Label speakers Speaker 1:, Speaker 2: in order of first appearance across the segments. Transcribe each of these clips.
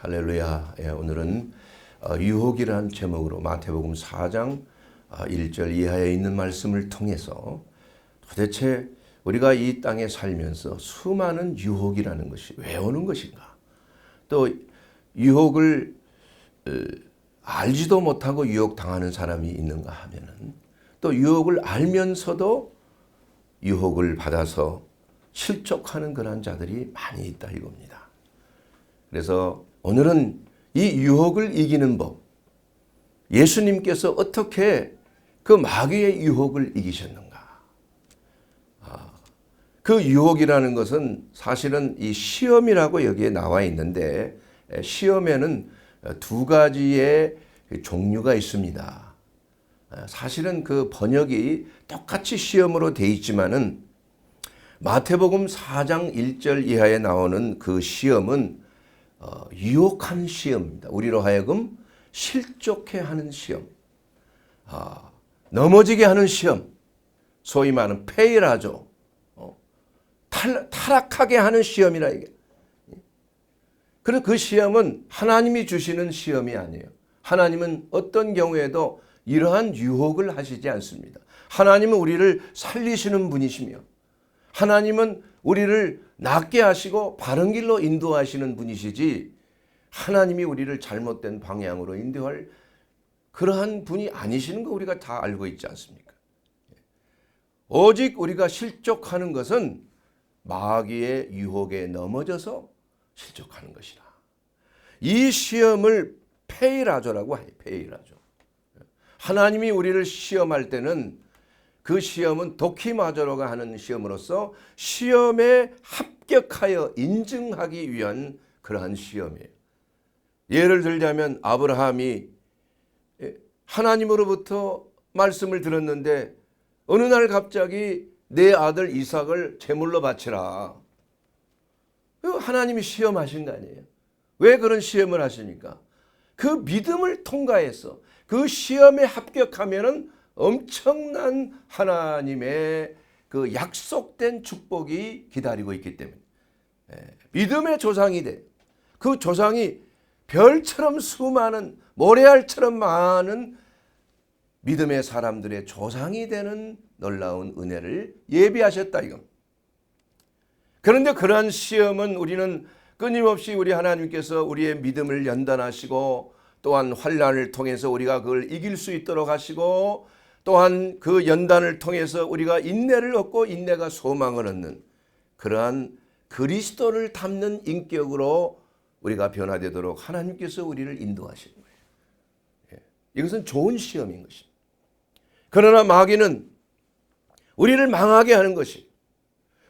Speaker 1: 할렐루야. 오늘은 유혹이라는 제목으로 마태복음 4장 1절 이하에 있는 말씀을 통해서 도대체 우리가 이 땅에 살면서 수많은 유혹이라는 것이 왜 오는 것인가? 또 유혹을 알지도 못하고 유혹당하는 사람이 있는가 하면은 또 유혹을 알면서도 유혹을 받아서 실족하는 그런 자들이 많이 있다 이겁니다. 그래서 오늘은 이 유혹을 이기는 법, 예수님께서 어떻게 그 마귀의 유혹을 이기셨는가? 그 유혹이라는 것은 사실은 이 시험이라고 여기에 나와 있는데 시험에는 두 가지의 종류가 있습니다. 사실은 그 번역이 똑같이 시험으로 돼 있지만은 마태복음 4장 1절 이하에 나오는 그 시험은 유혹하는 시험입니다. 우리로 하여금 실족해 하는 시험, 넘어지게 하는 시험, 소위 말하는 페일하죠. 타락하게 하는 시험이라 이게. 그래서 그 시험은 하나님이 주시는 시험이 아니에요. 하나님은 어떤 경우에도 이러한 유혹을 하시지 않습니다. 하나님은 우리를 살리시는 분이시며 하나님은 우리를 낫게 하시고 바른 길로 인도하시는 분이시지 하나님이 우리를 잘못된 방향으로 인도할 그러한 분이 아니시는 거 우리가 다 알고 있지 않습니까? 오직 우리가 실족하는 것은 마귀의 유혹에 넘어져서 실족하는 것이다. 이 시험을 페이라조라고 해요. 페이라조. 하나님이 우리를 시험할 때는 그 시험은 도키마저로가 하는 시험으로서 시험에 합격하여 인증하기 위한 그러한 시험이에요. 예를 들자면 아브라함이 하나님으로부터 말씀을 들었는데 어느 날 갑자기 내 아들 이삭을 제물로 바치라. 하나님이 시험하신 거 아니에요. 왜 그런 시험을 하시니까? 그 믿음을 통과해서 그 시험에 합격하면은 엄청난 하나님의 그 약속된 축복이 기다리고 있기 때문에 믿음의 조상이 돼. 그 조상이 별처럼 수많은 모래알처럼 많은 믿음의 사람들의 조상이 되는 놀라운 은혜를 예비하셨다 이거. 그런데 그러한 시험은 우리는 끊임없이 우리 하나님께서 우리의 믿음을 연단하시고 또한 환난을 통해서 우리가 그걸 이길 수 있도록 하시고 또한 그 연단을 통해서 우리가 인내를 얻고 인내가 소망을 얻는 그러한 그리스도를 담는 인격으로 우리가 변화되도록 하나님께서 우리를 인도하시는 거예요. 이것은 좋은 시험인 것입니다. 그러나 마귀는 우리를 망하게 하는 것이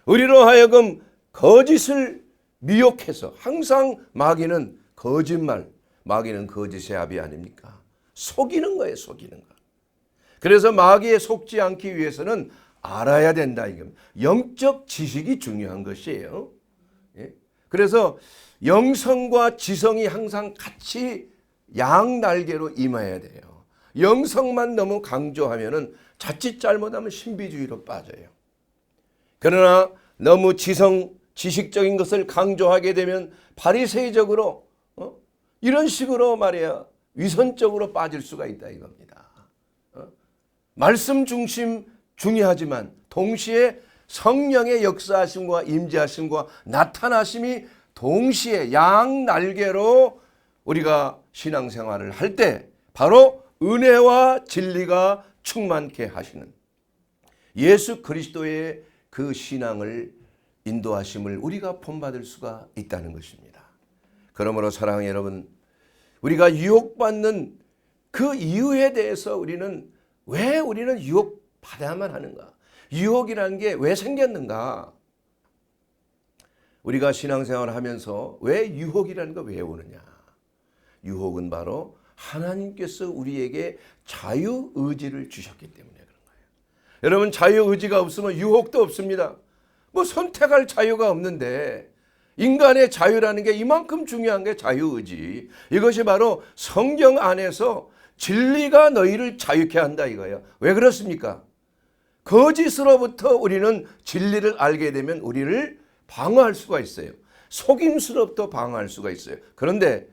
Speaker 1: 우리로 하여금 거짓을 미혹해서 항상 마귀는 거짓말, 마귀는 거짓의 아비 아닙니까? 속이는 거예요, 속이는 거. 그래서 마귀에 속지 않기 위해서는 알아야 된다 이겁니다. 영적 지식이 중요한 것이에요. 그래서 영성과 지성이 항상 같이 양날개로 임해야 돼요. 영성만 너무 강조하면은 자칫 잘못하면 신비주의로 빠져요. 그러나 너무 지식적인 것을 강조하게 되면 바리새이적으로 이런 식으로 말이야 위선적으로 빠질 수가 있다 이겁니다. 말씀 중심 중요하지만 동시에 성령의 역사하심과 임재하심과 나타나심이 동시에 양날개로 우리가 신앙생활을 할 때 바로 은혜와 진리가 충만케 하시는 예수 그리스도의 그 신앙을 인도하심을 우리가 본받을 수가 있다는 것입니다. 그러므로 사랑하는 여러분, 우리가 유혹받는 그 이유에 대해서 왜 우리는 유혹받아야만 하는가? 유혹이라는 게 왜 생겼는가? 우리가 신앙생활을 하면서 왜 유혹이라는 거 왜 오느냐? 유혹은 바로 하나님께서 우리에게 자유의지를 주셨기 때문에 그런 거예요. 여러분 자유의지가 없으면 유혹도 없습니다. 뭐 선택할 자유가 없는데 인간의 자유라는 게 이만큼 중요한 게 자유의지. 이것이 바로 성경 안에서 진리가 너희를 자유케 한다 이거예요. 왜 그렇습니까? 거짓으로부터 우리는 진리를 알게 되면 우리를 방어할 수가 있어요. 속임수로부터 방어할 수가 있어요. 그런데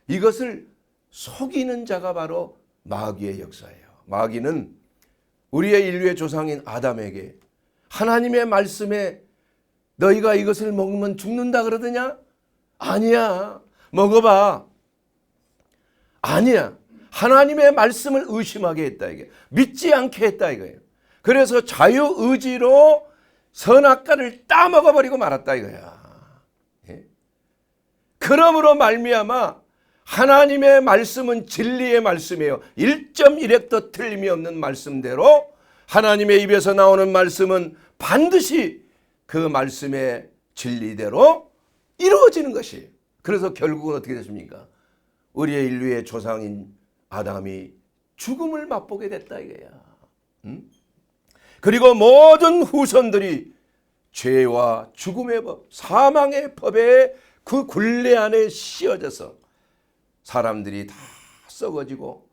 Speaker 1: 이것을 속이는 자가 바로 마귀의 역사예요. 마귀는 우리의 인류의 조상인 아담에게 하나님의 말씀에 너희가 이것을 먹으면 죽는다 그러더냐? 아니야. 먹어봐. 아니야. 하나님의 말씀을 의심하게 했다 이게. 믿지 않게 했다 이거예요. 그래서 자유의지로 선악과를 따먹어버리고 말았다 이거야. 예? 그러므로 말미암아 하나님의 말씀은 진리의 말씀이에요. 1.1획도 틀림이 없는 말씀대로 하나님의 입에서 나오는 말씀은 반드시 그 말씀의 진리대로 이루어지는 것이에요. 그래서 결국은 어떻게 됐습니까? 우리의 인류의 조상인 아담이 죽음을 맛보게 됐다 이거야. 그리고 모든 후손들이 죄와 죽음의 법, 사망의 법에 그 굴레 안에 씌어져서 사람들이 다 썩어지고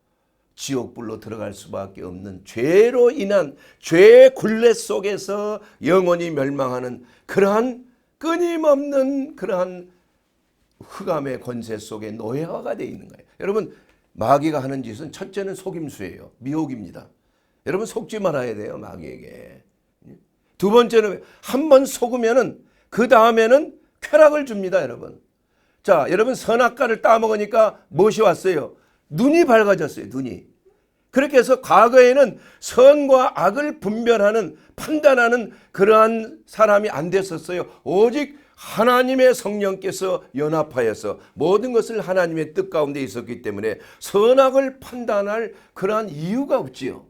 Speaker 1: 지옥불로 들어갈 수밖에 없는 죄로 인한 죄의 굴레 속에서 영원히 멸망하는 그러한 끊임없는 그러한 흑암의 권세 속에 노예화가 되어 있는 거예요. 여러분, 마귀가 하는 짓은 첫째는 속임수예요. 미혹입니다. 여러분, 속지 말아야 돼요, 마귀에게. 두 번째는 한 번 속으면은 그 다음에는 쾌락을 줍니다, 여러분. 자, 여러분, 선악과를 따먹으니까 무엇이 왔어요? 눈이 밝아졌어요, 눈이. 그렇게 해서 과거에는 선과 악을 분별하는, 판단하는 그러한 사람이 안 됐었어요. 오직 하나님의 성령께서 연합하여서 모든 것을 하나님의 뜻 가운데 있었기 때문에 선악을 판단할 그러한 이유가 없지요.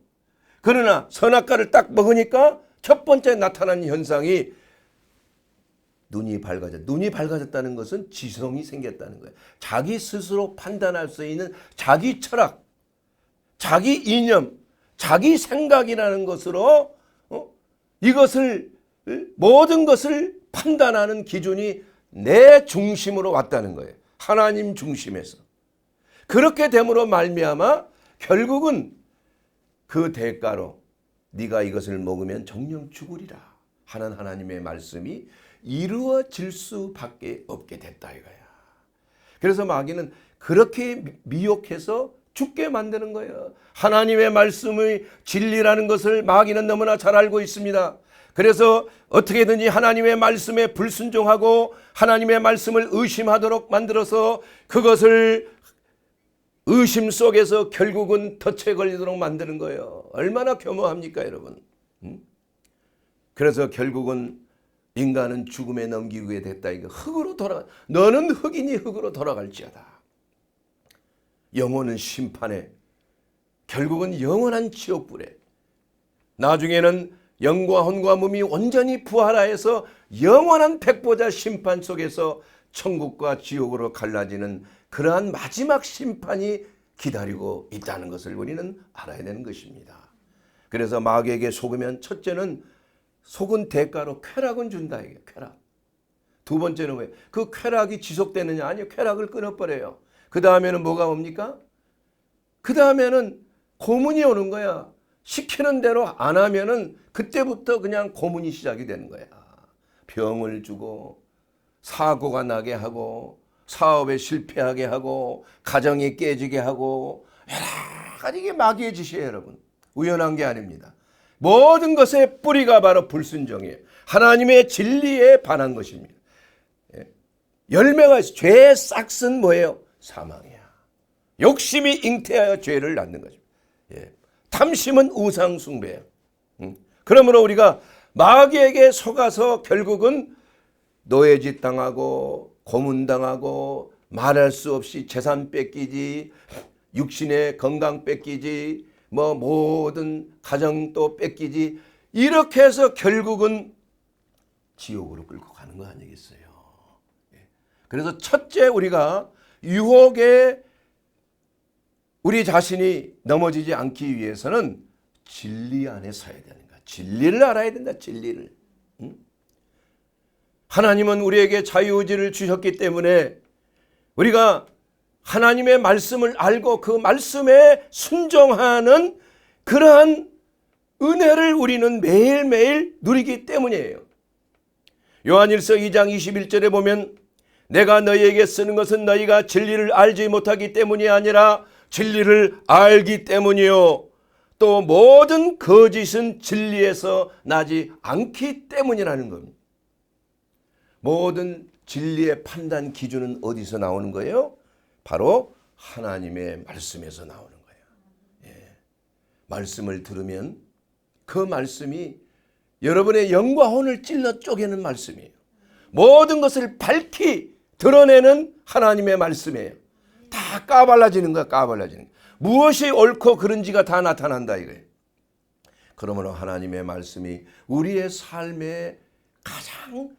Speaker 1: 그러나 선악과를 딱 먹으니까 첫 번째 나타난 현상이 눈이 밝아졌다. 눈이 밝아졌다는 것은 지성이 생겼다는 거예요. 자기 스스로 판단할 수 있는 자기 철학, 자기 이념, 자기 생각이라는 것으로 이것을 모든 것을 판단하는 기준이 내 중심으로 왔다는 거예요. 하나님 중심에서. 그렇게 됨으로 말미암아 결국은 그 대가로 네가 이것을 먹으면 정령 죽으리라 하는 하나님의 말씀이 이루어질 수밖에 없게 됐다 이거야. 그래서 마귀는 그렇게 미혹해서 죽게 만드는 거예요. 하나님의 말씀의 진리라는 것을 마귀는 너무나 잘 알고 있습니다. 그래서 어떻게든지 하나님의 말씀에 불순종하고 하나님의 말씀을 의심하도록 만들어서 그것을 의심 속에서 결국은 덫에 걸리도록 만드는 거예요. 얼마나 교묘합니까, 여러분? 그래서 결국은 인간은 죽음에 넘기게 됐다. 이거 흙으로 돌아가. 너는 흙이니 흙으로 돌아갈지어다. 영혼은 심판에, 결국은 영원한 지옥불에, 나중에는 영과 혼과 몸이 온전히 부활하여서 영원한 백보자 심판 속에서 천국과 지옥으로 갈라지는 그러한 마지막 심판이 기다리고 있다는 것을 우리는 알아야 되는 것입니다. 그래서 마귀에게 속으면 첫째는 속은 대가로 쾌락은 준다. 이게 쾌락. 두 번째는 왜? 그 쾌락이 지속되느냐? 아니요. 쾌락을 끊어버려요. 그 다음에는 뭐가 옵니까? 그 다음에는 고문이 오는 거야. 시키는 대로 안 하면은 그때부터 그냥 고문이 시작이 되는 거야. 병을 주고 사고가 나게 하고 사업에 실패하게 하고 가정이 깨지게 하고 여러 가지 이게 마귀의 짓이에요, 여러분. 우연한 게 아닙니다. 모든 것의 뿌리가 바로 불순종이에요. 하나님의 진리에 반한 것입니다. 열매가 있어요. 죄의 싹은 뭐예요? 사망이야. 욕심이 잉태하여 죄를 낳는 거죠. 탐심은 우상 숭배예요. 그러므로 우리가 마귀에게 속아서 결국은 노예짓 당하고 고문당하고 말할 수 없이 재산 뺏기지, 육신의 건강 뺏기지, 뭐 모든 가정도 뺏기지, 이렇게 해서 결국은 지옥으로 끌고 가는 거 아니겠어요? 그래서 첫째 우리가 유혹에 우리 자신이 넘어지지 않기 위해서는 진리 안에 서야 되는 거야. 진리를 알아야 된다. 진리를. 하나님은 우리에게 자유의지를 주셨기 때문에 우리가 하나님의 말씀을 알고 그 말씀에 순종하는 그러한 은혜를 우리는 매일매일 누리기 때문이에요. 요한일서 2장 21절에 보면 내가 너희에게 쓰는 것은 너희가 진리를 알지 못하기 때문이 아니라 진리를 알기 때문이요. 또 모든 거짓은 진리에서 나지 않기 때문이라는 겁니다. 모든 진리의 판단 기준은 어디서 나오는 거예요? 바로 하나님의 말씀에서 나오는 거예요. 말씀을 들으면 그 말씀이 여러분의 영과 혼을 찔러 쪼개는 말씀이에요. 모든 것을 밝히 드러내는 하나님의 말씀이에요. 다 까발라지는 거야, 까발라지는 거야. 무엇이 옳고 그른지가 다 나타난다 이거예요. 그러므로 하나님의 말씀이 우리의 삶의 가장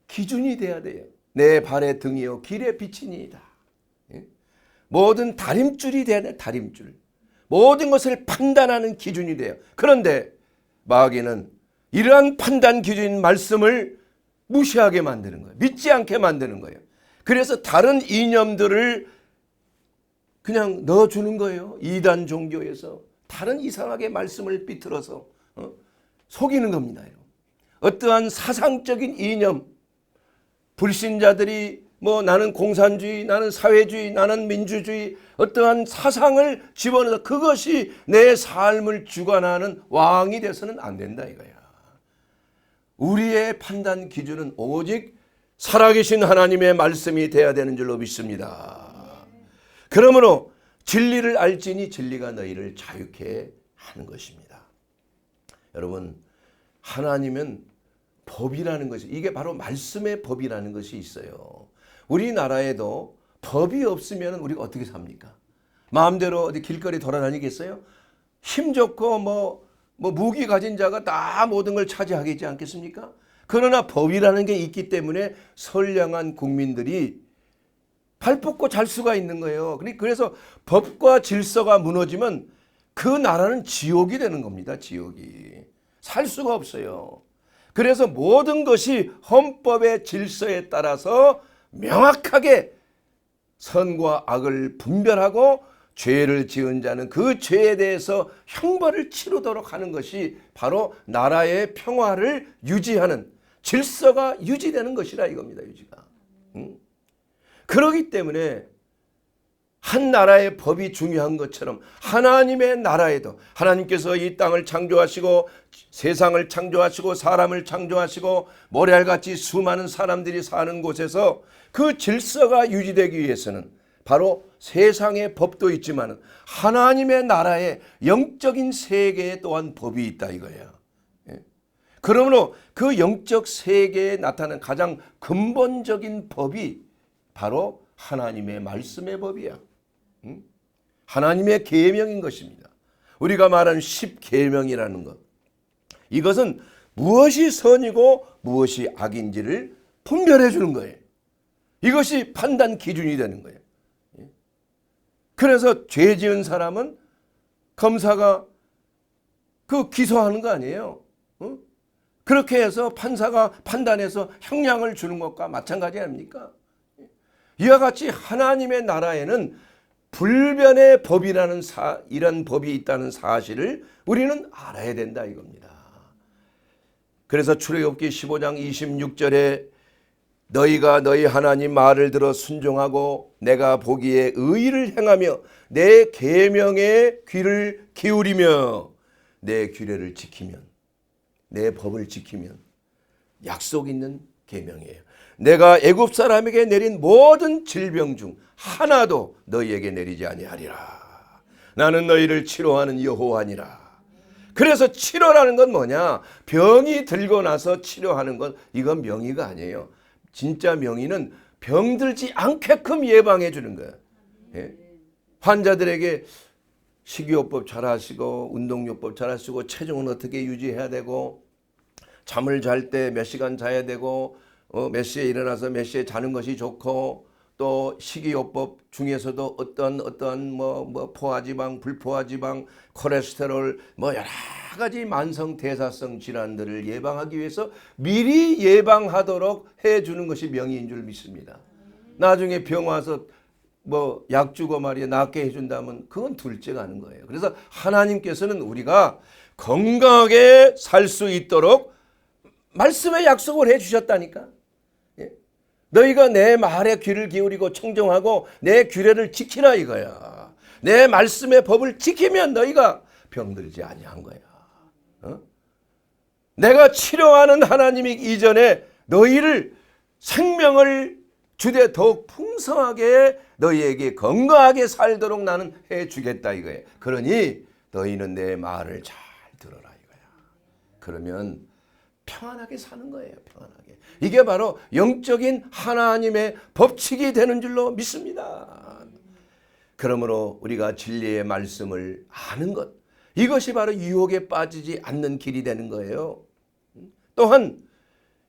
Speaker 1: 기준이 돼야 돼요. 내 발의 등이요 길의 빛이니이다. 모든 다림줄이 돼야 돼, 다림줄. 모든 것을 판단하는 기준이 돼요. 그런데 마귀는 이러한 판단 기준인 말씀을 무시하게 만드는 거예요. 믿지 않게 만드는 거예요. 그래서 다른 이념들을 그냥 넣어주는 거예요. 이단 종교에서 다른 이상하게 말씀을 삐뚤어서 속이는 겁니다. 어떠한 사상적인 이념, 불신자들이 뭐 나는 공산주의, 나는 사회주의, 나는 민주주의 어떠한 사상을 집어넣어서 그것이 내 삶을 주관하는 왕이 돼서는 안 된다 이거야. 우리의 판단 기준은 오직 살아계신 하나님의 말씀이 돼야 되는 줄로 믿습니다. 그러므로 진리를 알지니 진리가 너희를 자유케 하는 것입니다. 여러분, 하나님은 법이라는 것이, 이게 바로 말씀의 법이라는 것이 있어요. 우리나라에도 법이 없으면 우리가 어떻게 삽니까? 마음대로 어디 길거리 돌아다니겠어요? 힘 좋고 뭐 무기 가진 자가 다 모든 걸 차지하겠지 않겠습니까? 그러나 법이라는 게 있기 때문에 선량한 국민들이 발 뻗고 잘 수가 있는 거예요. 그래서 법과 질서가 무너지면 그 나라는 지옥이 되는 겁니다. 지옥이. 살 수가 없어요. 그래서 모든 것이 헌법의 질서에 따라서 명확하게 선과 악을 분별하고 죄를 지은 자는 그 죄에 대해서 형벌을 치르도록 하는 것이 바로 나라의 평화를 유지하는, 질서가 유지되는 것이라 이겁니다. 유지가. 그렇기 때문에 한 나라의 법이 중요한 것처럼 하나님의 나라에도 하나님께서 이 땅을 창조하시고 세상을 창조하시고 사람을 창조하시고 모래알같이 수많은 사람들이 사는 곳에서 그 질서가 유지되기 위해서는 바로 세상의 법도 있지만 하나님의 나라의 영적인 세계에 또한 법이 있다 이거예요. 그러므로 그 영적 세계에 나타나는 가장 근본적인 법이 바로 하나님의 말씀의 법이야. 하나님의 계명인 것입니다. 우리가 말하는 10계명이라는 것, 이것은 무엇이 선이고 무엇이 악인지를 분별해 주는 거예요. 이것이 판단 기준이 되는 거예요. 그래서 죄 지은 사람은 검사가 그 기소하는 거 아니에요. 그렇게 해서 판사가 판단해서 형량을 주는 것과 마찬가지 아닙니까? 이와 같이 하나님의 나라에는 불변의 법이라는 이런 법이 있다는 사실을 우리는 알아야 된다 이겁니다. 그래서 출애굽기 15장 26절에 너희가 너희 하나님 말을 들어 순종하고 내가 보기에 의를 행하며 내 계명에 귀를 기울이며 내 규례를 지키면, 내 법을 지키면 약속 있는 계명이에요. 내가 애굽 사람에게 내린 모든 질병 중 하나도 너희에게 내리지 아니하리라. 나는 너희를 치료하는 여호와니라. 그래서 치료라는 건 뭐냐? 병이 들고 나서 치료하는 건 이건 명의가 아니에요. 진짜 명의는 병들지 않게끔 예방해 주는 거예요. 예? 환자들에게 식이요법 잘 하시고 운동요법 잘 하시고 체중은 어떻게 유지해야 되고 잠을 잘 때 몇 시간 자야 되고 몇 시에 일어나서 몇 시에 자는 것이 좋고 또 식이요법 중에서도 어떤 뭐 포화지방, 불포화지방, 콜레스테롤 뭐 여러 가지 만성 대사성 질환들을 예방하기 위해서 미리 예방하도록 해주는 것이 명의인 줄 믿습니다. 나중에 병 와서 뭐 약 주고 말이야 낫게 해준다면 그건 둘째가 하는 거예요. 그래서 하나님께서는 우리가 건강하게 살 수 있도록 말씀의 약속을 해주셨다니까. 너희가 내 말에 귀를 기울이고 청정하고 내 규례를 지키라 이거야. 내 말씀의 법을 지키면 너희가 병들지 아니한 거야. 내가 치료하는 하나님이 이전에 너희를 생명을 주되 더욱 풍성하게 너희에게 건강하게 살도록 나는 해주겠다 이거예요. 그러니 너희는 내 말을 잘 들어라 이거야. 그러면 평안하게 사는 거예요. 평안하게. 이게 바로 영적인 하나님의 법칙이 되는 줄로 믿습니다. 그러므로 우리가 진리의 말씀을 아는 것, 이것이 바로 유혹에 빠지지 않는 길이 되는 거예요. 또한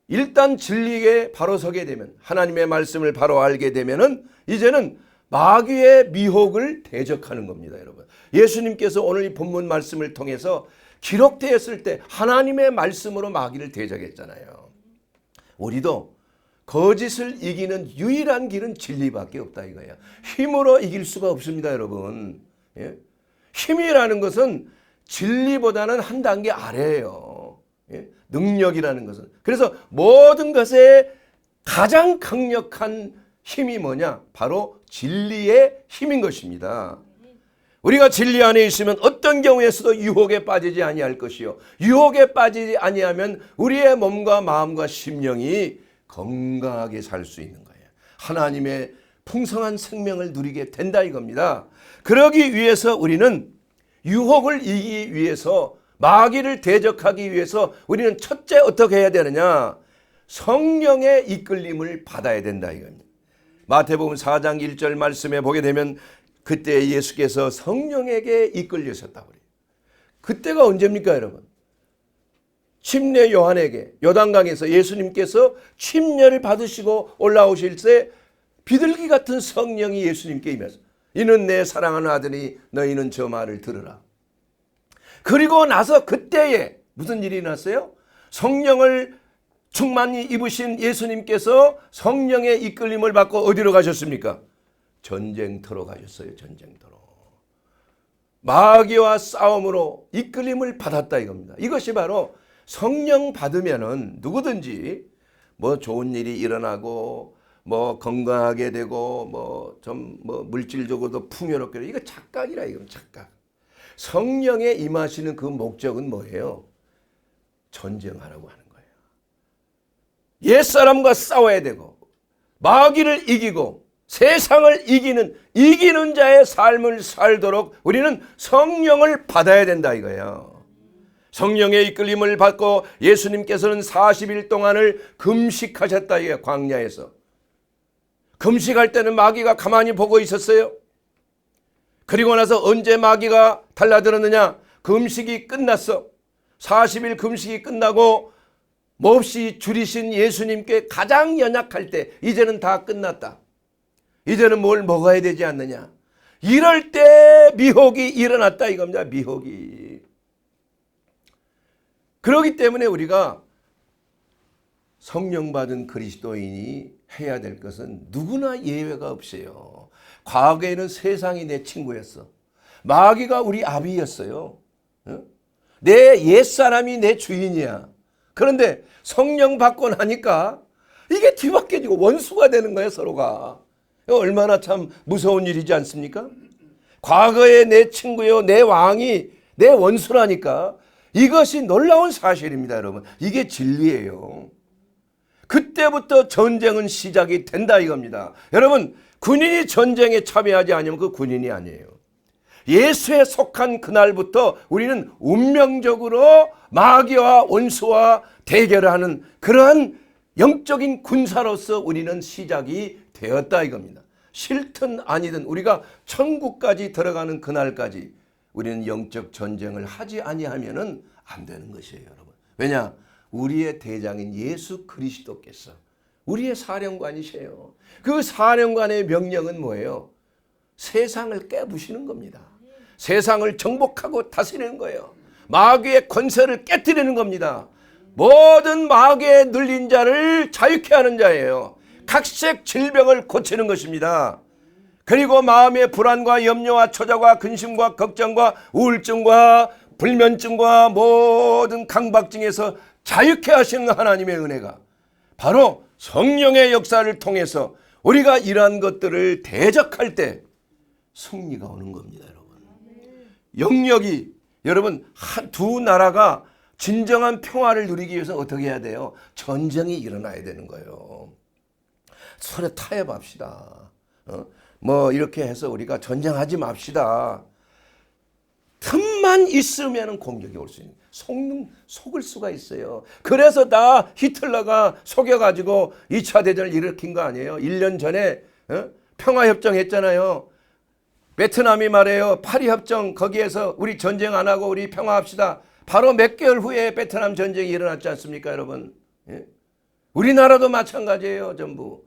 Speaker 1: 일단 진리에 바로 서게 되면, 하나님의 말씀을 바로 알게 되면은 이제는 마귀의 미혹을 대적하는 겁니다, 여러분. 예수님께서 오늘 이 본문 말씀을 통해서 기록되었을 때 하나님의 말씀으로 마귀를 대적했잖아요. 우리도 거짓을 이기는 유일한 길은 진리밖에 없다 이거예요. 힘으로 이길 수가 없습니다, 여러분. 예? 힘이라는 것은 진리보다는 한 단계 아래예요. 예? 능력이라는 것은. 그래서 모든 것에 가장 강력한 힘이 뭐냐? 바로 진리의 힘인 것입니다. 우리가 진리 안에 있으면 어떤 경우에서도 유혹에 빠지지 아니할 것이요, 유혹에 빠지지 아니하면 우리의 몸과 마음과 심령이 건강하게 살 수 있는 거예요. 하나님의 풍성한 생명을 누리게 된다 이겁니다. 그러기 위해서 우리는 유혹을 이기기 위해서, 마귀를 대적하기 위해서 우리는 첫째 어떻게 해야 되느냐? 성령의 이끌림을 받아야 된다 이겁니다. 마태복음 4장 1절 말씀에 보게 되면 그때 예수께서 성령에게 이끌리셨다고 그래요. 그때가 언제입니까, 여러분? 침례 요한에게 요단강에서 예수님께서 침례를 받으시고 올라오실 때 비둘기 같은 성령이 예수님께 임해서 이는 내 사랑하는 아들이 너희는 저 말을 들으라. 그리고 나서 그때에 무슨 일이 났어요? 성령을 충만히 입으신 예수님께서 성령의 이끌림을 받고 어디로 가셨습니까? 전쟁터로 가셨어요. 전쟁터로. 마귀와 싸움으로 이끌림을 받았다 이겁니다. 이것이 바로 성령 받으면은 누구든지 뭐 좋은 일이 일어나고 뭐 건강하게 되고 뭐 좀 뭐 물질적으로도 풍요롭게, 이거 착각이라 이거 착각. 성령에 임하시는 그 목적은 뭐예요? 전쟁하라고 하는 거예요. 옛사람과 싸워야 되고 마귀를 이기고 세상을 이기는 자의 삶을 살도록 우리는 성령을 받아야 된다 이거예요. 성령의 이끌림을 받고 예수님께서는 40일 동안을 금식하셨다 이거예요. 광야에서. 금식할 때는 마귀가 가만히 보고 있었어요. 그리고 나서 언제 마귀가 달라들었느냐? 금식이 끝났어. 40일 금식이 끝나고 몹시 줄이신 예수님께 가장 연약할 때 이제는 다 끝났다. 이제는 뭘 먹어야 되지 않느냐? 이럴 때 미혹이 일어났다 이겁니다. 미혹이. 그렇기 때문에 우리가 성령 받은 그리스도인이 해야 될 것은 누구나 예외가 없어요. 과거에는 세상이 내 친구였어. 마귀가 우리 아비였어요. 내 옛사람이 내 주인이야. 그런데 성령 받고 나니까 이게 뒤바뀌어지고 원수가 되는 거예요, 서로가. 얼마나 참 무서운 일이지 않습니까? 과거에 내 친구요, 내 왕이 내 원수라니까. 이것이 놀라운 사실입니다, 여러분. 이게 진리예요. 그때부터 전쟁은 시작이 된다 이겁니다. 여러분, 군인이 전쟁에 참여하지 않으면 그 군인이 아니에요. 예수에 속한 그날부터 우리는 운명적으로 마귀와 원수와 대결하는 그러한 영적인 군사로서 우리는 시작이 되었다 이겁니다. 싫든 아니든 우리가 천국까지 들어가는 그날까지 우리는 영적 전쟁을 하지 아니하면은 안 되는 것이에요, 여러분. 왜냐? 우리의 대장인 예수 그리스도께서 우리의 사령관이세요. 그 사령관의 명령은 뭐예요? 세상을 깨부시는 겁니다. 세상을 정복하고 다스리는 거예요. 마귀의 권세를 깨뜨리는 겁니다. 모든 마귀에 눌린 자를 자유케 하는 자예요. 각색 질병을 고치는 것입니다. 그리고 마음의 불안과 염려와 초조와 근심과 걱정과 우울증과 불면증과 모든 강박증에서 자유케 하시는 하나님의 은혜가 바로 성령의 역사를 통해서 우리가 이러한 것들을 대적할 때 승리가 오는 겁니다, 여러분. 영역이 여러분 두 나라가 진정한 평화를 누리기 위해서 어떻게 해야 돼요? 전쟁이 일어나야 되는 거예요. 서로 타협합시다. 뭐 이렇게 해서 우리가 전쟁하지 맙시다. 틈만 있으면 공격이 올 수 있는, 속을 수가 있어요. 그래서 다 히틀러가 속여가지고 2차 대전을 일으킨 거 아니에요. 1년 전에 평화협정 했잖아요. 베트남이 말해요. 파리협정 거기에서 우리 전쟁 안 하고 우리 평화합시다. 바로 몇 개월 후에 베트남 전쟁이 일어났지 않습니까, 여러분? 예? 우리나라도 마찬가지예요, 전부.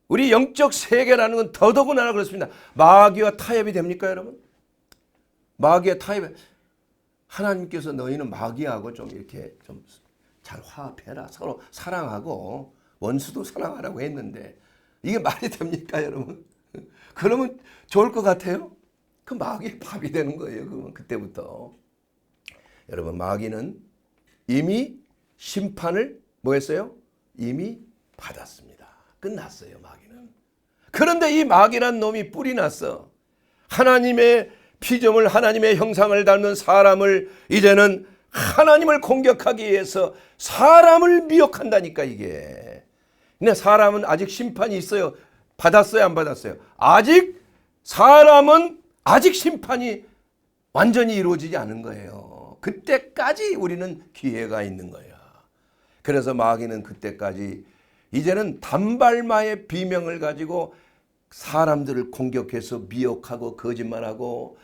Speaker 1: 우리 영적 세계라는 건 더더구나 그렇습니다. 마귀와 타협이 됩니까, 여러분? 마귀와 타협. 하나님께서 너희는 마귀하고 좀 이렇게 좀 잘 화합해라. 서로 사랑하고 원수도 사랑하라고 했는데 이게 말이 됩니까, 여러분? 그러면 좋을 것 같아요? 그 마귀의 밥이 되는 거예요. 그러면 그때부터. 여러분, 마귀는 이미 심판을 뭐 했어요? 이미 받았습니다. 끝났어요, 마귀는. 그런데 이 마귀란 놈이 뿔이 났어. 하나님의 피조물, 하나님의 형상을 닮은 사람을 이제는 하나님을 공격하기 위해서 사람을 미혹한다니까, 이게. 근데 사람은 아직 심판이 있어요. 받았어요, 안 받았어요? 사람은 아직 심판이 완전히 이루어지지 않은 거예요. 그때까지 우리는 기회가 있는 거예요. 그래서 마귀는 그때까지 이제는 단발마의 비명을 가지고 사람들을 공격해서 미혹하고 거짓말하고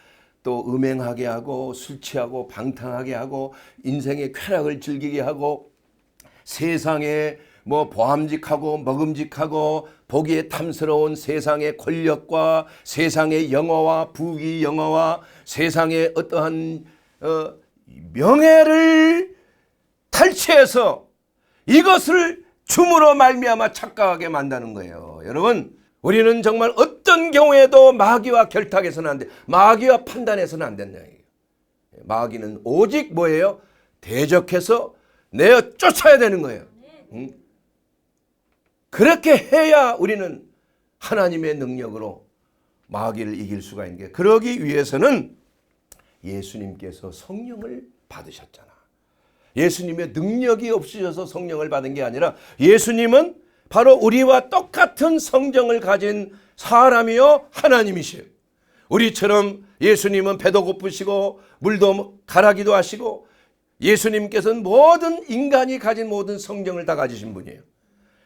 Speaker 1: 또 음행하게 하고 술 취하고 방탕하게 하고 인생의 쾌락을 즐기게 하고 세상에 뭐 보암직하고 먹음직하고 보기에 탐스러운 세상의 권력과 세상의 영화와 부귀 영화와 세상의 어떠한 명예를 탈취해서 이것을 춤으로 말미암아 착각하게 만드는 거예요. 여러분, 우리는 정말 어떤 경우에도 마귀와 결탁해서는 안 돼. 마귀와 판단해서는 안 된다. 마귀는 오직 뭐예요? 대적해서 내어 쫓아야 되는 거예요. 응? 그렇게 해야 우리는 하나님의 능력으로 마귀를 이길 수가 있는 게, 그러기 위해서는 예수님께서 성령을 받으셨잖아. 예수님의 능력이 없으셔서 성령을 받은 게 아니라 예수님은 바로 우리와 똑같은 성정을 가진 사람이요 하나님이시에요. 우리처럼 예수님은 배도 고프시고 물도 가라기도 하시고 예수님께서는 모든 인간이 가진 모든 성정을 다 가지신 분이에요.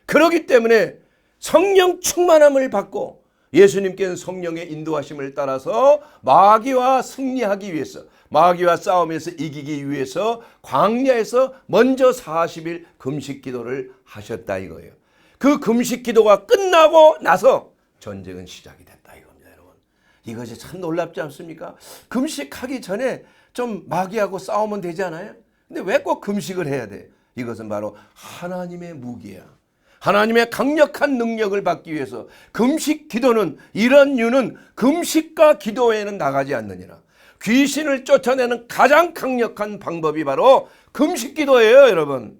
Speaker 1: 그렇기 때문에 성령 충만함을 받고 예수님께서는 성령의 인도하심을 따라서 마귀와 승리하기 위해서, 마귀와 싸움에서 이기기 위해서 광야에서 먼저 40일 금식 기도를 하셨다 이거예요. 그 금식 기도가 끝나고 나서 전쟁은 시작이 됐다 이겁니다, 여러분. 이것이 참 놀랍지 않습니까? 금식하기 전에 좀 마귀하고 싸우면 되지 않아요? 근데 왜 꼭 금식을 해야 돼? 이것은 바로 하나님의 무기야. 하나님의 강력한 능력을 받기 위해서 금식 기도는, 이런 이유는 금식과 기도에는 나가지 않느니라. 귀신을 쫓아내는 가장 강력한 방법이 바로 금식 기도예요, 여러분.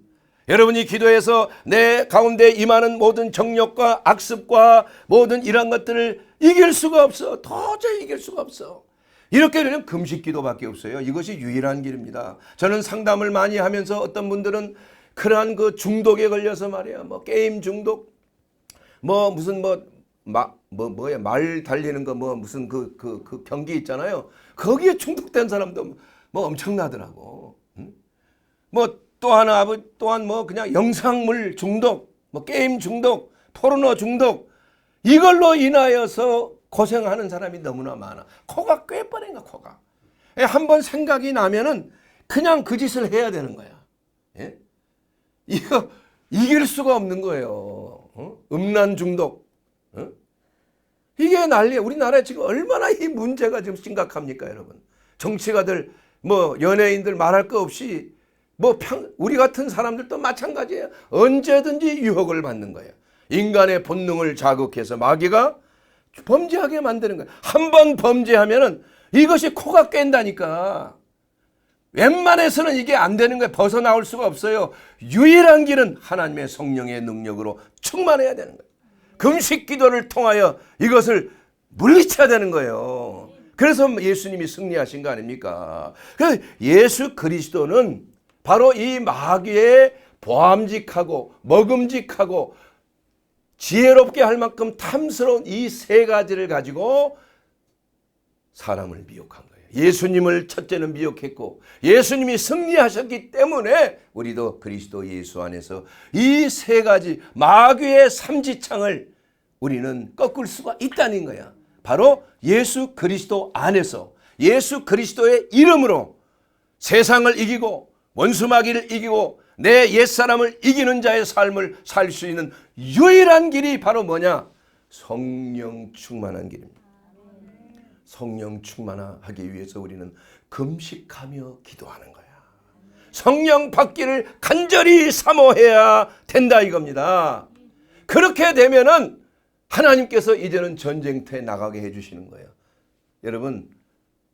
Speaker 1: 여러분이 기도해서 내 가운데 임하는 모든 정욕과 악습과 모든 이런 것들을 이길 수가 없어. 도저히 이길 수가 없어. 이렇게 되면 금식 기도밖에 없어요. 이것이 유일한 길입니다. 저는 상담을 많이 하면서 어떤 분들은 그러한 그 중독에 걸려서 말이야, 뭐 게임 중독, 뭐 무슨 뭐야 말 달리는 거 뭐 무슨 그 경기 있잖아요. 거기에 중독된 사람도 뭐 엄청나더라고. 뭐 또한 뭐 그냥 영상물 중독, 뭐 게임 중독, 포르노 중독, 이걸로 인하여서 고생하는 사람이 너무나 많아. 코가 꽤 뻔해가, 코가. 한번 생각이 나면은 그냥 그 짓을 해야 되는 거야. 예? 이거 이길 수가 없는 거예요. 음란 중독. 이게 난리야. 우리나라에 지금 얼마나 이 문제가 지금 심각합니까, 여러분? 정치가들, 뭐 연예인들 말할 거 없이 뭐 우리 같은 사람들도 마찬가지예요. 언제든지 유혹을 받는 거예요. 인간의 본능을 자극해서 마귀가 범죄하게 만드는 거예요. 한 번 범죄하면은 이것이 코가 깬다니까. 웬만해서는 이게 안 되는 거예요. 벗어나올 수가 없어요. 유일한 길은 하나님의 성령의 능력으로 충만해야 되는 거예요. 금식 기도를 통하여 이것을 물리쳐야 되는 거예요. 그래서 예수님이 승리하신 거 아닙니까? 그래서 예수 그리스도는 바로 이 마귀의 보암직하고 먹음직하고 지혜롭게 할 만큼 탐스러운 이 세 가지를 가지고 사람을 미혹한 거예요. 예수님을 첫째는 미혹했고 예수님이 승리하셨기 때문에 우리도 그리스도 예수 안에서 이 세 가지 마귀의 삼지창을 우리는 꺾을 수가 있다는 거야. 바로 예수 그리스도 안에서 예수 그리스도의 이름으로 세상을 이기고 원수 마귀를 이기고 내 옛사람을 이기는 자의 삶을 살 수 있는 유일한 길이 바로 뭐냐? 성령 충만한 길입니다. 성령 충만하기 위해서 우리는 금식하며 기도하는 거야. 성령 받기를 간절히 사모해야 된다 이겁니다. 그렇게 되면은 하나님께서 이제는 전쟁터에 나가게 해주시는 거예요. 여러분,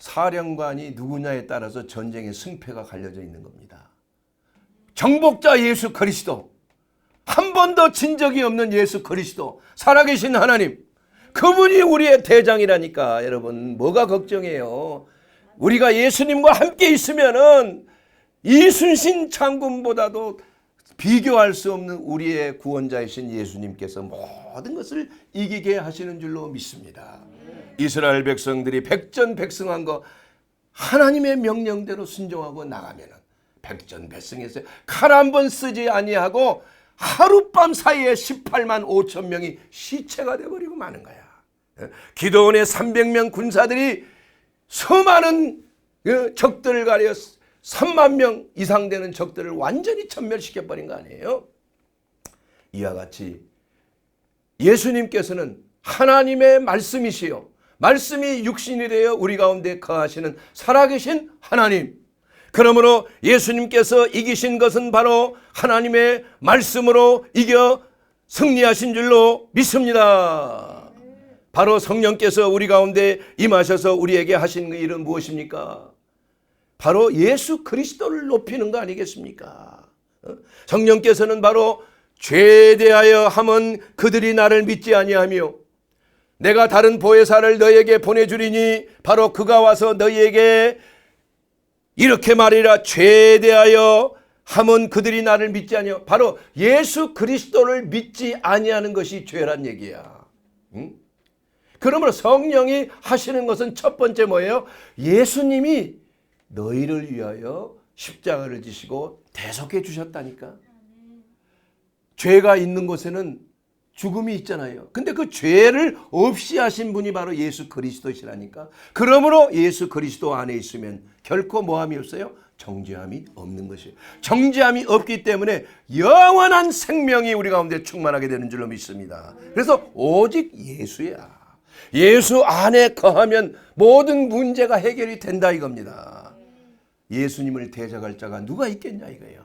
Speaker 1: 사령관이 누구냐에 따라서 전쟁의 승패가 갈려져 있는 겁니다. 정복자 예수 그리스도, 한 번도 진 적이 없는 예수 그리스도, 살아계신 하나님, 그분이 우리의 대장이라니까. 여러분, 뭐가 걱정해요? 우리가 예수님과 함께 있으면은 이순신 장군보다도 비교할 수 없는 우리의 구원자이신 예수님께서 모든 것을 이기게 하시는 줄로 믿습니다. 이스라엘 백성들이 백전백승한 거 하나님의 명령대로 순종하고 나가면은 백전백승했어요. 칼 한 번 쓰지 아니하고 하룻밤 사이에 18만 5천 명이 시체가 돼버리고 마는 거야. 기드온의 300명 군사들이 수많은 적들을 가려 3만 명 이상 되는 적들을 완전히 전멸시켜버린 거 아니에요? 이와 같이 예수님께서는 하나님의 말씀이시요 말씀이 육신이 되어 우리 가운데 거하시는 살아계신 하나님, 그러므로 예수님께서 이기신 것은 바로 하나님의 말씀으로 이겨 승리하신 줄로 믿습니다. 바로 성령께서 우리 가운데 임하셔서 우리에게 하신 일은 무엇입니까? 바로 예수 그리스도를 높이는 거 아니겠습니까? 성령께서는 바로 죄에 대하여 함은 그들이 나를 믿지 아니하며 내가 다른 보혜사를 너희에게 보내주리니 바로 그가 와서 너희에게 이렇게 말이라, 죄에 대하여 함은 그들이 나를 믿지 아니하며, 바로 예수 그리스도를 믿지 아니하는 것이 죄란 얘기야. 그러므로 성령이 하시는 것은 첫 번째 뭐예요? 예수님이 너희를 위하여 십자가를 지시고 대속해 주셨다니까. 죄가 있는 곳에는 죽음이 있잖아요. 근데 그 죄를 없이 하신 분이 바로 예수 그리스도시라니까. 그러므로 예수 그리스도 안에 있으면 결코 뭐함이 없어요? 정죄함이 없는 것이에요. 정죄함이 없기 때문에 영원한 생명이 우리 가운데 충만하게 되는 줄로 믿습니다. 그래서 오직 예수야. 예수 안에 거하면 모든 문제가 해결이 된다 이겁니다. 예수님을 대적할 자가 누가 있겠냐 이거예요.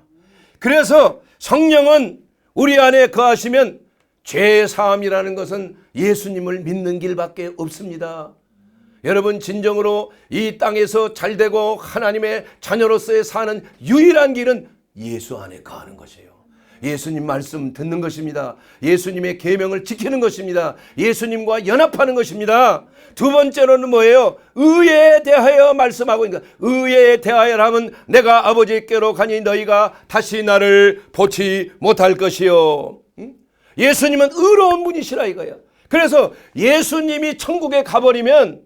Speaker 1: 그래서 성령은 우리 안에 거하시면 죄 사함이라는 것은 예수님을 믿는 길밖에 없습니다. 여러분, 진정으로 이 땅에서 잘되고 하나님의 자녀로서의 사는 유일한 길은 예수 안에 거하는 것이에요. 예수님 말씀 듣는 것입니다. 예수님의 계명을 지키는 것입니다. 예수님과 연합하는 것입니다. 두 번째로는 뭐예요? 의에 대하여 말씀하고 있는 것. 의에 대하여 하면 내가 아버지께로 가니 너희가 다시 나를 보지 못할 것이요. 예수님은 의로운 분이시라 이거예요. 그래서 예수님이 천국에 가버리면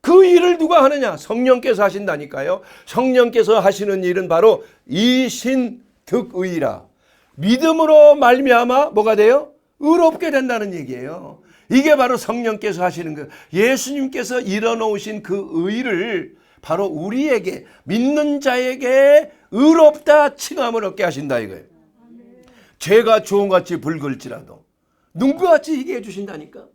Speaker 1: 그 일을 누가 하느냐? 성령께서 하신다니까요. 성령께서 하시는 일은 바로 이신득의라. 믿음으로 말미암아 뭐가 돼요? 의롭게 된다는 얘기예요. 이게 바로 성령께서 하시는 거예요. 예수님께서 이뤄놓으신 그 의를 바로 우리에게, 믿는 자에게 의롭다 칭함을 얻게 하신다 이거예요. 죄가 주홍같이 붉을지라도 눈과 같이 이게 해주신다니까.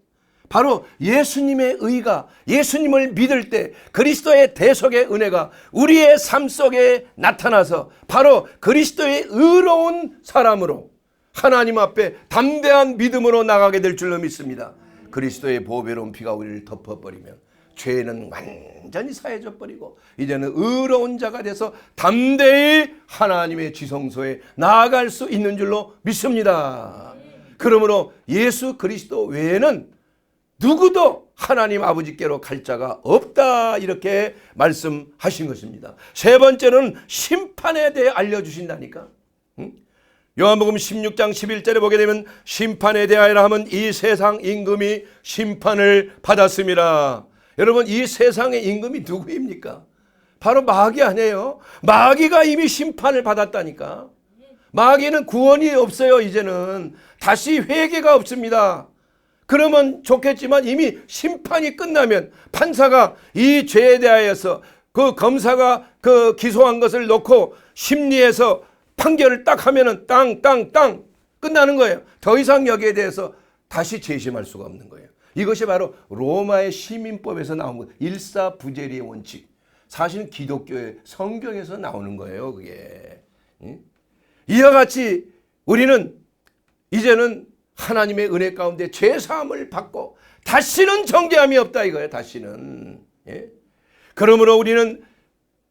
Speaker 1: 바로 예수님의 의가, 예수님을 믿을 때 그리스도의 대속의 은혜가 우리의 삶 속에 나타나서 바로 그리스도의 의로운 사람으로 하나님 앞에 담대한 믿음으로 나가게 될 줄로 믿습니다. 그리스도의 보배로운 피가 우리를 덮어버리면 죄는 완전히 사해져 버리고 이제는 의로운 자가 돼서 담대히 하나님의 지성소에 나아갈 수 있는 줄로 믿습니다. 그러므로 예수 그리스도 외에는 누구도 하나님 아버지께로 갈 자가 없다, 이렇게 말씀하신 것입니다. 세 번째는 심판에 대해 알려주신다니까. 요한복음 16장 11절에 보게 되면 심판에 대하여라 하면 이 세상 임금이 심판을 받았습니다. 여러분, 이 세상의 임금이 누구입니까? 바로 마귀 아니에요? 마귀가 이미 심판을 받았다니까. 마귀는 구원이 없어요. 이제는 다시 회개가 없습니다. 그러면 좋겠지만 이미 심판이 끝나면 판사가 이 죄에 대하여서 그 검사가 그 기소한 것을 놓고 심리해서 판결을 딱 하면은 땅 끝나는 거예요. 더 이상 여기에 대해서 다시 재심할 수가 없는 거예요. 이것이 바로 로마의 시민법에서 나온 것, 일사부재리의 원칙. 사실은 기독교의 성경에서 나오는 거예요, 그게. 이와 같이 우리는 이제는 하나님의 은혜 가운데 죄사함을 받고 다시는 정죄함이 없다 이거예요. 다시는. 그러므로 우리는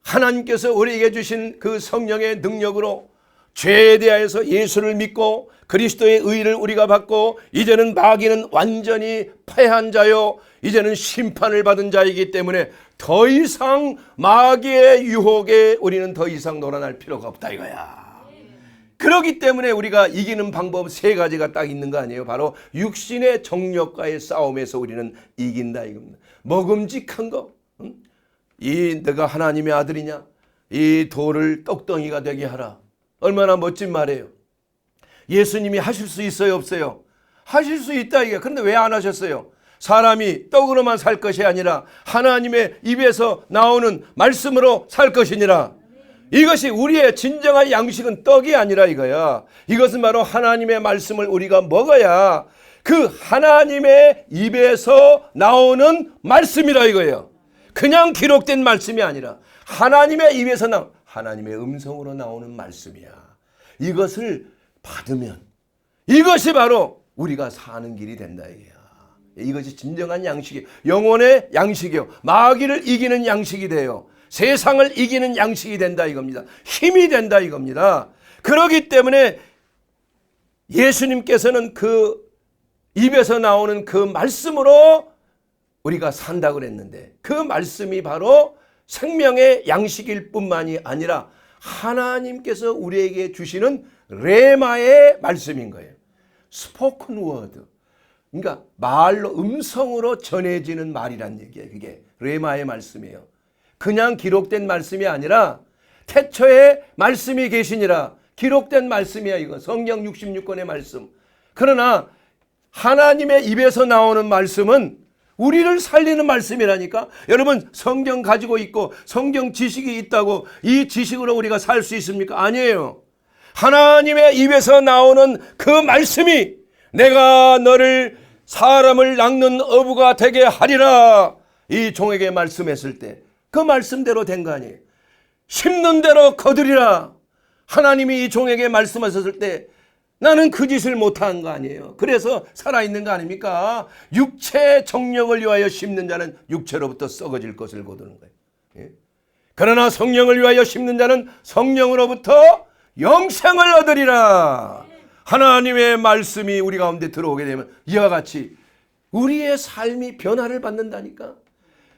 Speaker 1: 하나님께서 우리에게 주신 그 성령의 능력으로 죄에 대하여서 예수를 믿고 그리스도의 의를 우리가 받고 이제는 마귀는 완전히 패한 자요, 이제는 심판을 받은 자이기 때문에 더 이상 마귀의 유혹에 우리는 더 이상 놀아날 필요가 없다 이거야. 그렇기 때문에 우리가 이기는 방법 세 가지가 딱 있는 거 아니에요? 바로 육신의 정욕과의 싸움에서 우리는 이긴다 이겁니다. 먹음직한 거, 이 내가 하나님의 아들이냐, 이 돌을 떡덩이가 되게 하라. 얼마나 멋진 말이에요. 예수님이 하실 수 있어요, 없어요? 하실 수 있다 이게. 그런데 왜 안 하셨어요? 사람이 떡으로만 살 것이 아니라 하나님의 입에서 나오는 말씀으로 살 것이니라. 이것이 우리의 진정한 양식은 떡이 아니라 이거야. 이것은 바로 하나님의 말씀을 우리가 먹어야 그 하나님의 입에서 나오는 말씀이라 이거예요. 그냥 기록된 말씀이 아니라 하나님의 입에서 나온 하나님의 음성으로 나오는 말씀이야. 이것을 받으면 이것이 바로 우리가 사는 길이 된다 이거야. 이것이 진정한 양식이에요. 영혼의 양식이요, 마귀를 이기는 양식이 돼요. 세상을 이기는 양식이 된다 이겁니다. 힘이 된다 이겁니다. 그렇기 때문에 예수님께서는 그 입에서 나오는 그 말씀으로 우리가 산다고 그랬는데 그 말씀이 바로 생명의 양식일 뿐만이 아니라 하나님께서 우리에게 주시는 레마의 말씀인 거예요. 스포큰 워드. 그러니까 말로, 음성으로 전해지는 말이란 얘기예요. 그게 레마의 말씀이에요. 그냥 기록된 말씀이 아니라 태초에 말씀이 계시니라. 기록된 말씀이야 이거. 성경 66권의 말씀. 그러나 하나님의 입에서 나오는 말씀은 우리를 살리는 말씀이라니까. 여러분, 성경 가지고 있고 성경 지식이 있다고 이 지식으로 우리가 살 수 있습니까? 아니에요. 하나님의 입에서 나오는 그 말씀이 내가 너를 사람을 낚는 어부가 되게 하리라, 이 종에게 말씀했을 때 그 말씀대로 된 거 아니에요. 심는 대로 거두리라. 하나님이 이 종에게 말씀하셨을 때 나는 그 짓을 못한 거 아니에요. 그래서 살아있는 거 아닙니까? 육체의 정령을 위하여 심는 자는 육체로부터 썩어질 것을 거두는 거예요. 그러나 성령을 위하여 심는 자는 성령으로부터 영생을 얻으리라. 하나님의 말씀이 우리 가운데 들어오게 되면 이와 같이 우리의 삶이 변화를 받는다니까.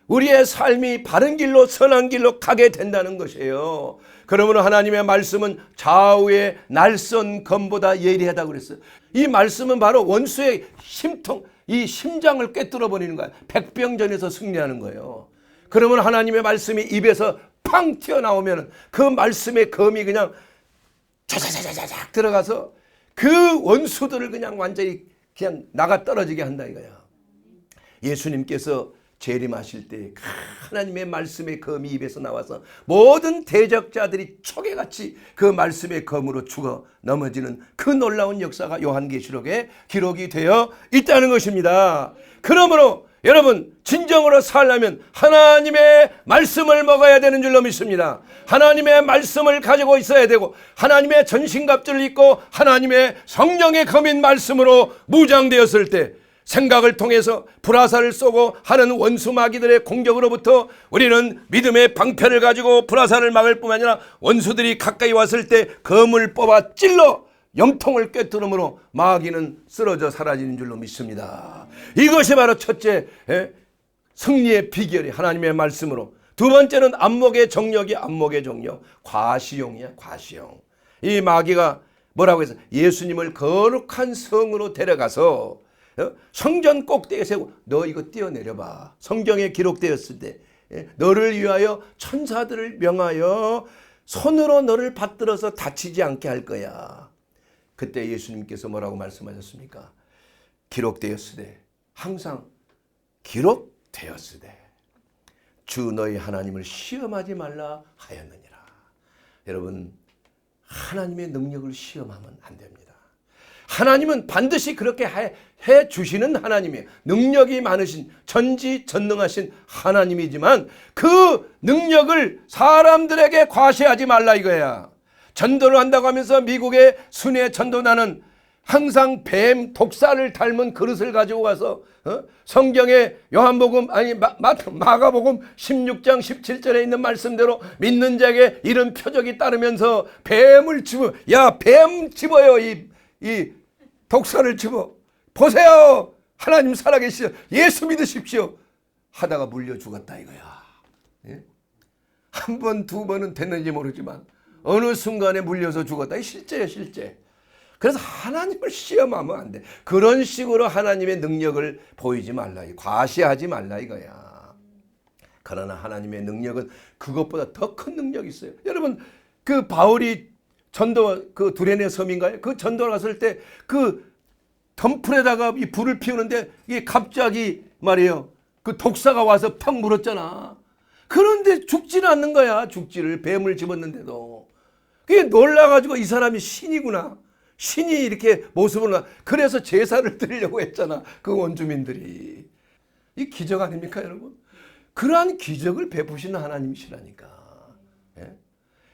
Speaker 1: 우리의 삶이 바른 길로, 선한 길로 가게 된다는 것이에요. 그러므로 하나님의 말씀은 좌우의 날선 검보다 예리하다고 그랬어요. 이 말씀은 바로 원수의 심통, 이 심장을 꿰뚫어 버리는 거야. 백병전에서 승리하는 거예요. 그러면 하나님의 말씀이 입에서 팡 튀어나오면 그 말씀의 검이 그냥 자자자자작 들어가서 그 원수들을 그냥 완전히 그냥 나가 떨어지게 한다 이거야. 예수님께서 재림하실 때 하나님의 말씀의 검이 입에서 나와서 모든 대적자들이 초계같이 그 말씀의 검으로 죽어 넘어지는 그 놀라운 역사가 요한계시록에 기록이 되어 있다는 것입니다. 그러므로 여러분, 진정으로 살려면 하나님의 말씀을 먹어야 되는 줄로 믿습니다. 하나님의 말씀을 가지고 있어야 되고 하나님의 전신갑주를 입고 하나님의 성령의 검인 말씀으로 무장되었을 때 생각을 통해서 불화살을 쏘고 하는 원수 마귀들의 공격으로부터 우리는 믿음의 방패를 가지고 불화살을 막을 뿐만 아니라 원수들이 가까이 왔을 때 검을 뽑아 찔러 염통을 꿰뚫음으로 마귀는 쓰러져 사라지는 줄로 믿습니다. 이것이 바로 첫째 승리의 비결이 하나님의 말씀으로. 두 번째는 안목의 정력이 안목의 정력. 과시용이야, 과시용. 이 마귀가 뭐라고 해서 예수님을 거룩한 성으로 데려가서 성전 꼭대기에 세우고 너 이거 뛰어내려봐. 성경에 기록되었을 때 너를 위하여 천사들을 명하여 손으로 너를 받들어서 다치지 않게 할 거야. 그때 예수님께서 뭐라고 말씀하셨습니까? 기록되었으되, 항상 기록되었으되 주 너희 하나님을 시험하지 말라 하였느니라. 여러분, 하나님의 능력을 시험하면 안 됩니다. 하나님은 반드시 그렇게 해 주시는 하나님이에요. 능력이 많으신 전지전능하신 하나님이지만 그 능력을 사람들에게 과시하지 말라 이거야. 전도를 한다고 하면서 미국의 순회 전도단은 항상 뱀 독사를 닮은 그릇을 가지고 가서 성경의 요한복음 마가복음 16장 17절에 있는 말씀대로 믿는 자에게 이런 표적이 따르면서 뱀을 집어, 야 뱀 집어요, 이 독사를 집어 보세요, 하나님 살아계시죠, 예수 믿으십시오 하다가 물려 죽었다 이거야. 한 번, 두 번은 됐는지 모르지만 어느 순간에 물려서 죽었다. 실제예요, 실제. 그래서 하나님을 시험하면 안 돼. 그런 식으로 하나님의 능력을 보이지 말라, 과시하지 말라 이거야. 그러나 하나님의 능력은 그것보다 더 큰 능력이 있어요. 여러분, 그 바울이 전도, 그 두레네 섬인가요? 그 전도를 갔을 때 그 덤불에다가 이 불을 피우는데 이게 갑자기 말이에요, 그 독사가 와서 팍 물었잖아. 그런데 죽지는 않는 거야. 죽지를, 뱀을 집었는데도. 그게 놀라가지고 이 사람이 신이구나, 신이 이렇게 모습을 나. 그래서 제사를 드리려고 했잖아, 그 원주민들이. 이 기적 아닙니까 여러분? 그러한 기적을 베푸시는 하나님이시라니까.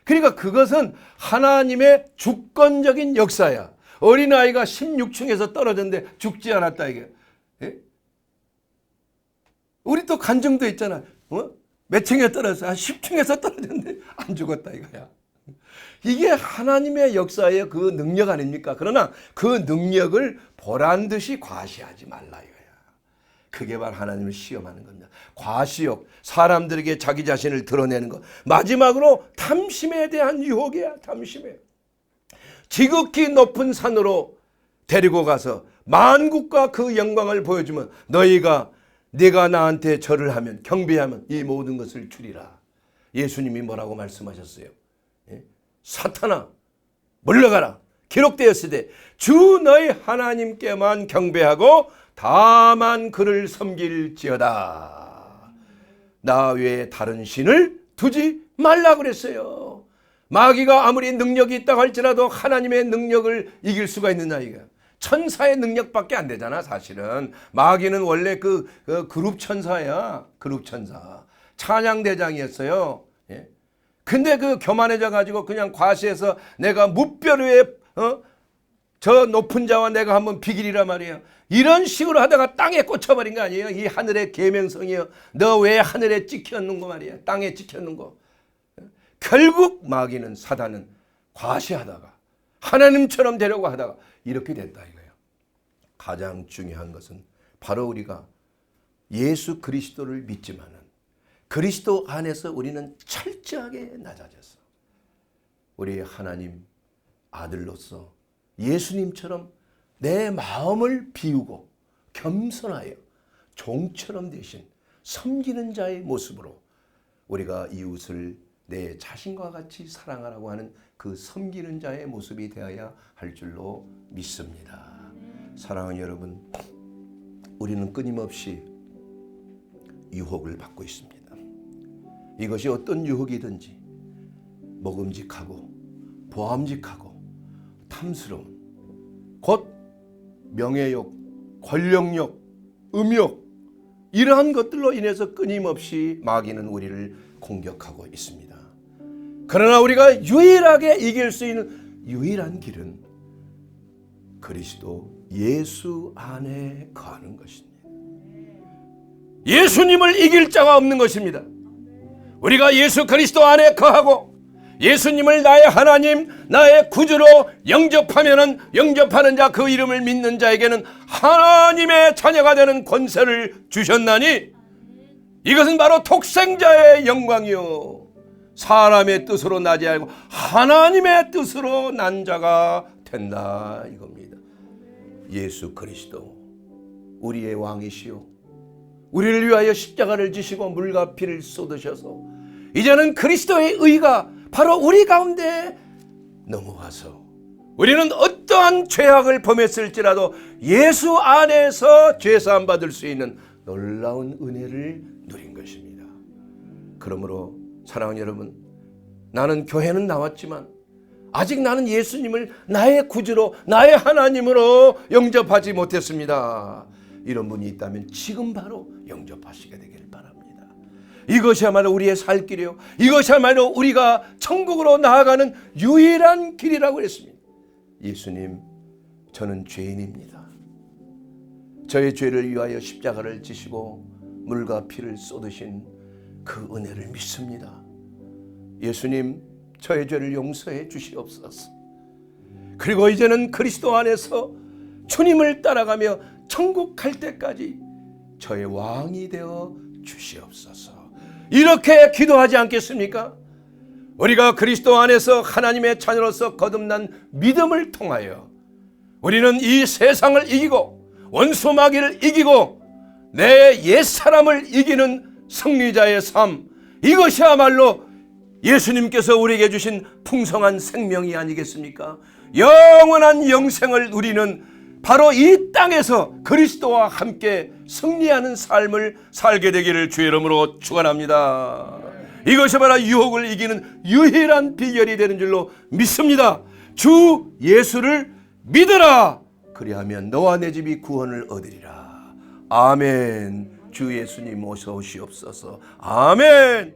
Speaker 1: 그러니까 그것은 하나님의 주권적인 역사야. 어린아이가 16층에서 떨어졌는데 죽지 않았다 이게. 우리 또 간증도 있잖아. 몇 층에 떨어졌어? 한 10층에서 떨어졌는데 안 죽었다 이거야. 이게 하나님의 역사의 그 능력 아닙니까? 그러나 그 능력을 보란 듯이 과시하지 말라 이거야. 그게 바로 하나님을 시험하는 겁니다. 과시욕, 사람들에게 자기 자신을 드러내는 것. 마지막으로 탐심에 대한 유혹이야. 탐심에. 지극히 높은 산으로 데리고 가서 만국과 그 영광을 보여주면 네가 나한테 절을 하면, 경배하면 이 모든 것을 주리라. 예수님이 뭐라고 말씀하셨어요? 사탄아 물러가라. 기록되었으되 주 너희 하나님께만 경배하고 다만 그를 섬길지어다. 나 외에 다른 신을 두지 말라 그랬어요. 마귀가 아무리 능력이 있다고 할지라도 하나님의 능력을 이길 수가 있느냐 이거. 천사의 능력밖에 안 되잖아 사실은. 마귀는 원래 그 그룹 천사야. 그룹 천사. 찬양대장이었어요. 근데 그 교만해져 가지고 그냥 과시해서 내가 무별 위에 저 높은 자와 내가 한번 비기리라 말이에요. 이런 식으로 하다가 땅에 꽂혀버린 거 아니에요. 이 하늘의 계명성이요. 너 왜 하늘에 찍혔는 거 말이야. 땅에 찍혔는 거. 결국 마귀는, 사단은 과시하다가 하나님처럼 되려고 하다가 이렇게 됐다 이거예요. 가장 중요한 것은 바로 우리가 예수 그리스도를 믿지만은 그리스도 안에서 우리는 철저하게 낮아졌어. 우리 하나님 아들로서 예수님처럼 내 마음을 비우고 겸손하여 종처럼 되신 섬기는 자의 모습으로 우리가 이웃을 내 자신과 같이 사랑하라고 하는 그 섬기는 자의 모습이 되어야 할 줄로 믿습니다. 사랑하는 여러분, 우리는 끊임없이 유혹을 받고 있습니다. 이것이 어떤 유혹이든지 먹음직하고 보암직하고 탐스러운, 곧 명예욕, 권력욕, 음욕, 이러한 것들로 인해서 끊임없이 마귀는 우리를 공격하고 있습니다. 그러나 우리가 유일하게 이길 수 있는 유일한 길은 그리스도 예수 안에 거하는 것입니다. 예수님을 이길 자가 없는 것입니다. 우리가 예수 그리스도 안에 거하고 예수님을 나의 하나님, 나의 구주로 영접하는 자, 그 이름을 믿는 자에게는 하나님의 자녀가 되는 권세를 주셨나니 이것은 바로 독생자의 영광이요 사람의 뜻으로 나지 않고 하나님의 뜻으로 난 자가 된다 이겁니다. 예수 그리스도 우리의 왕이시요 우리를 위하여 십자가를 지시고 물과 피를 쏟으셔서 이제는 그리스도의 의가 바로 우리 가운데 넘어와서 우리는 어떠한 죄악을 범했을지라도 예수 안에서 죄사함 받을 수 있는 놀라운 은혜를 누린 것입니다. 그러므로 사랑하는 여러분, 나는 교회는 나왔지만 아직 나는 예수님을 나의 구주로 나의 하나님으로 영접하지 못했습니다. 이런 분이 있다면 지금 바로 영접하시게 되길 바랍니다. 이것이야말로 우리의 살 길이요 이것이야말로 우리가 천국으로 나아가는 유일한 길이라고 했습니다. 예수님, 저는 죄인입니다. 저의 죄를 위하여 십자가를 지시고 물과 피를 쏟으신 그 은혜를 믿습니다. 예수님, 저의 죄를 용서해 주시옵소서. 그리고 이제는 그리스도 안에서 주님을 따라가며 천국 갈 때까지 저의 왕이 되어 주시옵소서. 이렇게 기도하지 않겠습니까? 우리가 그리스도 안에서 하나님의 자녀로서 거듭난 믿음을 통하여 우리는 이 세상을 이기고 원수 마귀를 이기고 내 옛사람을 이기는 승리자의 삶, 이것이야말로 예수님께서 우리에게 주신 풍성한 생명이 아니겠습니까? 영원한 영생을 누리는 바로 이 땅에서 그리스도와 함께 승리하는 삶을 살게 되기를 주의 이름으로 축원합니다. 이것이 바로 유혹을 이기는 유일한 비결이 되는 줄로 믿습니다. 주 예수를 믿으라. 그리하면 너와 내 집이 구원을 얻으리라. 아멘. 주 예수님 어서 오시옵소서. 아멘.